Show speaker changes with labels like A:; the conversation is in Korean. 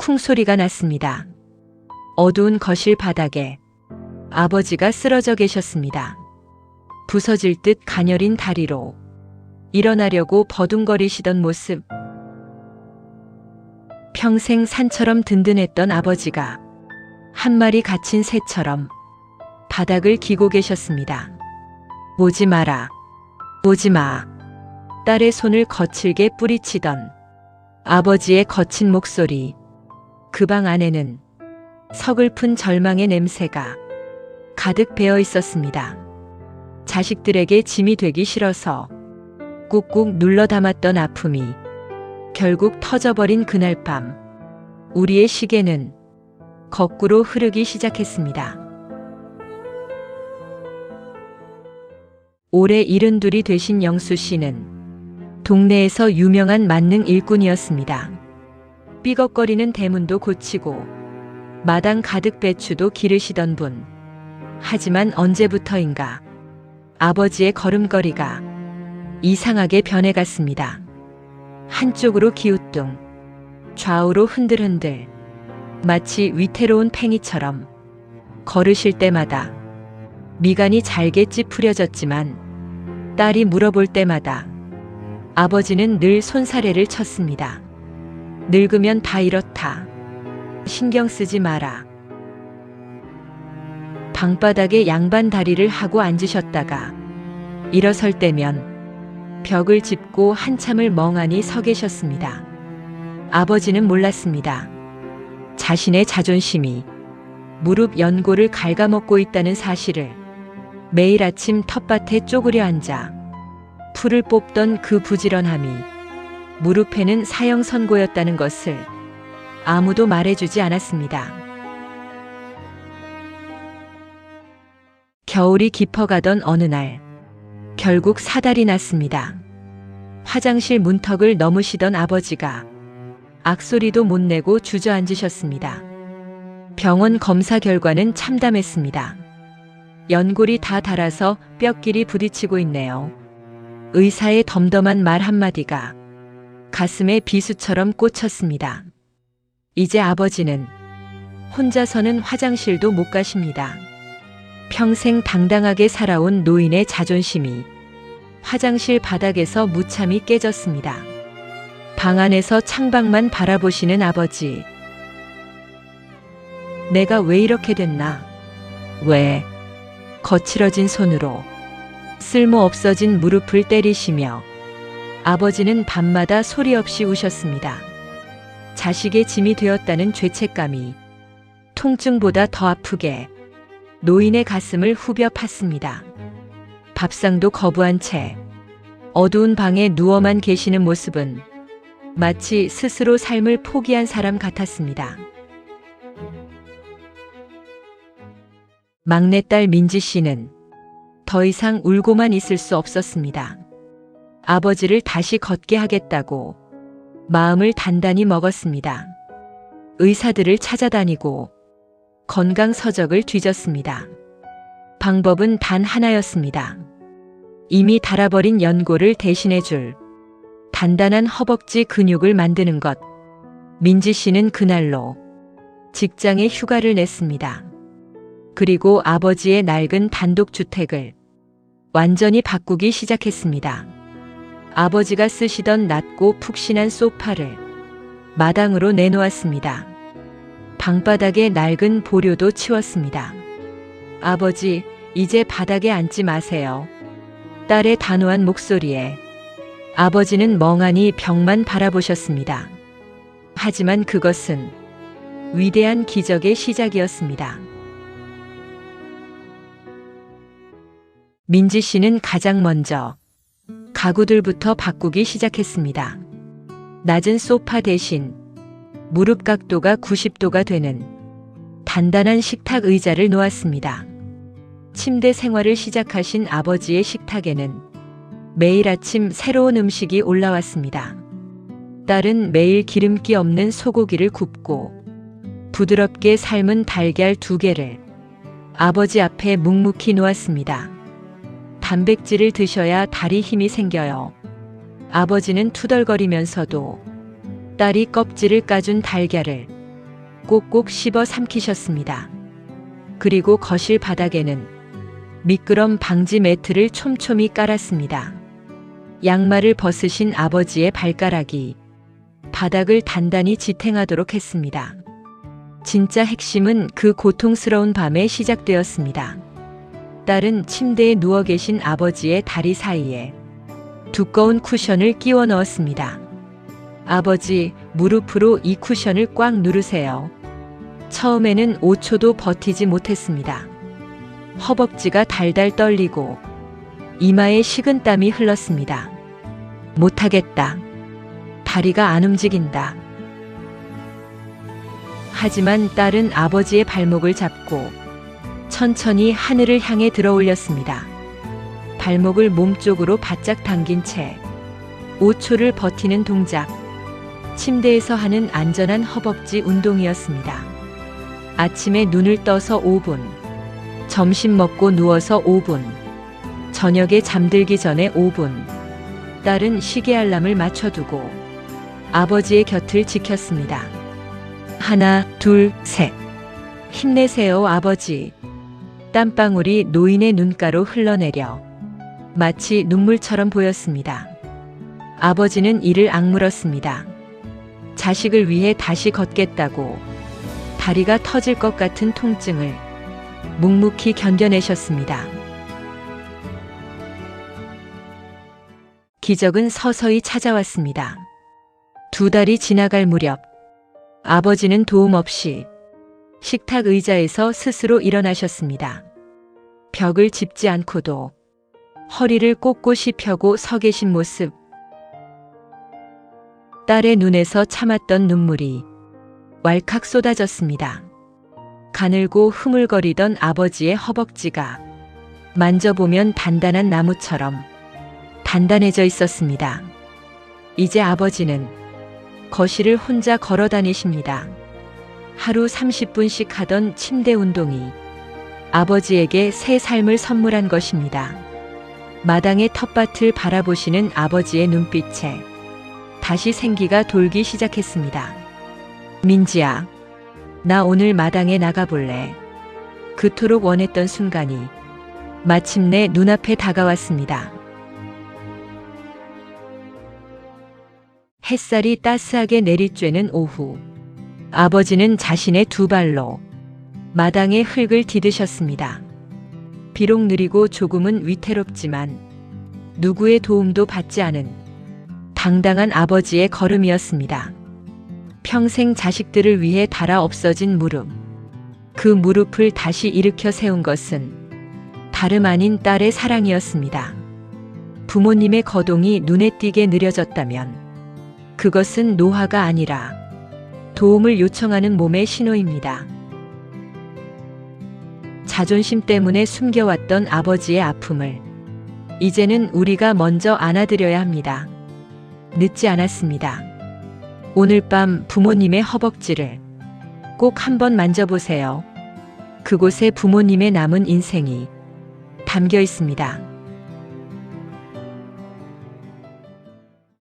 A: 쿵 소리가 났습니다. 어두운 거실 바닥에 아버지가 쓰러져 계셨습니다. 부서질 듯 가녀린 다리로 일어나려고 버둥거리시던 모습. 평생 산처럼 든든했던 아버지가 한 마리 갇힌 새처럼 바닥을 기고 계셨습니다. 보지 마라. 보지 마. 딸의 손을 거칠게 뿌리치던 아버지의 거친 목소리. 그 방 안에는 서글픈 절망의 냄새가 가득 배어 있었습니다. 자식들에게 짐이 되기 싫어서 꾹꾹 눌러 담았던 아픔이 결국 터져버린 그날 밤, 우리의 시계는 거꾸로 흐르기 시작했습니다. 올해 72이 되신 영수 씨는 동네에서 유명한 만능 일꾼이었습니다. 삐걱거리는 대문도 고치고 마당 가득 배추도 기르시던 분. 하지만 언제부터인가 아버지의 걸음걸이가 이상하게 변해갔습니다. 한쪽으로 기우뚱, 좌우로 흔들흔들, 마치 위태로운 팽이처럼 걸으실 때마다 미간이 잘게 찌푸려졌지만 딸이 물어볼 때마다 아버지는 늘 손사래를 쳤습니다. 늙으면 다 이렇다. 신경 쓰지 마라. 방바닥에 양반 다리를 하고 앉으셨다가 일어설 때면 벽을 짚고 한참을 멍하니 서 계셨습니다. 아버지는 몰랐습니다. 자신의 자존심이 무릎 연골을 갉아먹고 있다는 사실을. 매일 아침 텃밭에 쪼그려 앉아 풀을 뽑던 그 부지런함이 무릎에는 사형 선고였다는 것을 아무도 말해주지 않았습니다. 겨울이 깊어가던 어느 날, 결국 사달이 났습니다. 화장실 문턱을 넘으시던 아버지가 악소리도 못 내고 주저앉으셨습니다. 병원 검사 결과는 참담했습니다. 연골이 다 닳아서 뼈끼리 부딪히고 있네요. 의사의 덤덤한 말 한마디가 가슴에 비수처럼 꽂혔습니다. 이제 아버지는 혼자서는 화장실도 못 가십니다. 평생 당당하게 살아온 노인의 자존심이 화장실 바닥에서 무참히 깨졌습니다. 방 안에서 창밖만 바라보시는 아버지. 내가 왜 이렇게 됐나? 왜? 거칠어진 손으로 쓸모 없어진 무릎을 때리시며 아버지는 밤마다 소리 없이 우셨습니다. 자식의 짐이 되었다는 죄책감이 통증보다 더 아프게 노인의 가슴을 후벼 팠습니다. 밥상도 거부한 채 어두운 방에 누워만 계시는 모습은 마치 스스로 삶을 포기한 사람 같았습니다. 막내딸 민지 씨는 더 이상 울고만 있을 수 없었습니다. 아버지를 다시 걷게 하겠다고 마음을 단단히 먹었습니다. 의사들을 찾아다니고 건강 서적을 뒤졌습니다. 방법은 단 하나였습니다. 이미 닳아버린 연골을 대신해줄 단단한 허벅지 근육을 만드는 것. 민지 씨는 그날로 직장에 휴가를 냈습니다. 그리고 아버지의 낡은 단독주택을 완전히 바꾸기 시작했습니다. 아버지가 쓰시던 낮고 푹신한 소파를 마당으로 내놓았습니다. 방바닥에 낡은 보료도 치웠습니다. 아버지, 이제 바닥에 앉지 마세요. 딸의 단호한 목소리에 아버지는 멍하니 벽만 바라보셨습니다. 하지만 그것은 위대한 기적의 시작이었습니다. 민지 씨는 가장 먼저 가구들부터 바꾸기 시작했습니다. 낮은 소파 대신 무릎 각도가 90도가 되는 단단한 식탁 의자를 놓았습니다. 침대 생활을 시작하신 아버지의 식탁에는 매일 아침 새로운 음식이 올라왔습니다. 딸은 매일 기름기 없는 소고기를 굽고 부드럽게 삶은 달걀 2개를 아버지 앞에 묵묵히 놓았습니다. 단백질을 드셔야 다리 힘이 생겨요. 아버지는 투덜거리면서도 딸이 껍질을 까준 달걀을 꼭꼭 씹어 삼키셨습니다. 그리고 거실 바닥에는 미끄럼 방지 매트를 촘촘히 깔았습니다. 양말을 벗으신 아버지의 발가락이 바닥을 단단히 지탱하도록 했습니다. 진짜 핵심은 그 고통스러운 밤에 시작되었습니다. 딸은 침대에 누워 계신 아버지의 다리 사이에 두꺼운 쿠션을 끼워 넣었습니다. 아버지, 무릎으로 이 쿠션을 꽉 누르세요. 처음에는 5초도 버티지 못했습니다. 허벅지가 달달 떨리고 이마에 식은땀이 흘렀습니다. 못하겠다. 다리가 안 움직인다. 하지만 딸은 아버지의 발목을 잡고 천천히 하늘을 향해 들어 올렸습니다. 발목을 몸쪽으로 바짝 당긴 채 5초를 버티는 동작. 침대에서 하는 안전한 허벅지 운동이었습니다. 아침에 눈을 떠서 5분, 점심 먹고 누워서 5분, 저녁에 잠들기 전에 5분. 딸은 시계 알람을 맞춰두고 아버지의 곁을 지켰습니다. 하나, 둘, 셋. 힘내세요, 아버지. 땀방울이 노인의 눈가로 흘러내려 마치 눈물처럼 보였습니다. 아버지는 이를 악물었습니다. 자식을 위해 다시 걷겠다고 다리가 터질 것 같은 통증을 묵묵히 견뎌내셨습니다. 기적은 서서히 찾아왔습니다. 2달이 지나갈 무렵 아버지는 도움 없이 식탁 의자에서 스스로 일어나셨습니다. 벽을 짚지 않고도 허리를 꼿꼿이 펴고 서 계신 모습. 딸의 눈에서 참았던 눈물이 왈칵 쏟아졌습니다. 가늘고 흐물거리던 아버지의 허벅지가 만져보면 단단한 나무처럼 단단해져 있었습니다. 이제 아버지는 거실을 혼자 걸어 다니십니다. 하루 30분씩 하던 침대 운동이 아버지에게 새 삶을 선물한 것입니다. 마당의 텃밭을 바라보시는 아버지의 눈빛에 다시 생기가 돌기 시작했습니다. 민지야, 나 오늘 마당에 나가볼래. 그토록 원했던 순간이 마침내 눈앞에 다가왔습니다. 햇살이 따스하게 내리쬐는 오후, 아버지는 자신의 2발로 마당의 흙을 디드셨습니다. 비록 느리고 조금은 위태롭지만 누구의 도움도 받지 않은 당당한 아버지의 걸음이었습니다. 평생 자식들을 위해 닳아 없어진 무릎. 그 무릎을 다시 일으켜 세운 것은 다름 아닌 딸의 사랑이었습니다. 부모님의 거동이 눈에 띄게 느려졌다면 그것은 노화가 아니라 도움을 요청하는 몸의 신호입니다. 자존심 때문에 숨겨왔던 아버지의 아픔을 이제는 우리가 먼저 안아드려야 합니다. 늦지 않았습니다. 오늘 밤 부모님의 허벅지를 꼭 한번 만져보세요. 그곳에 부모님의 남은 인생이 담겨 있습니다.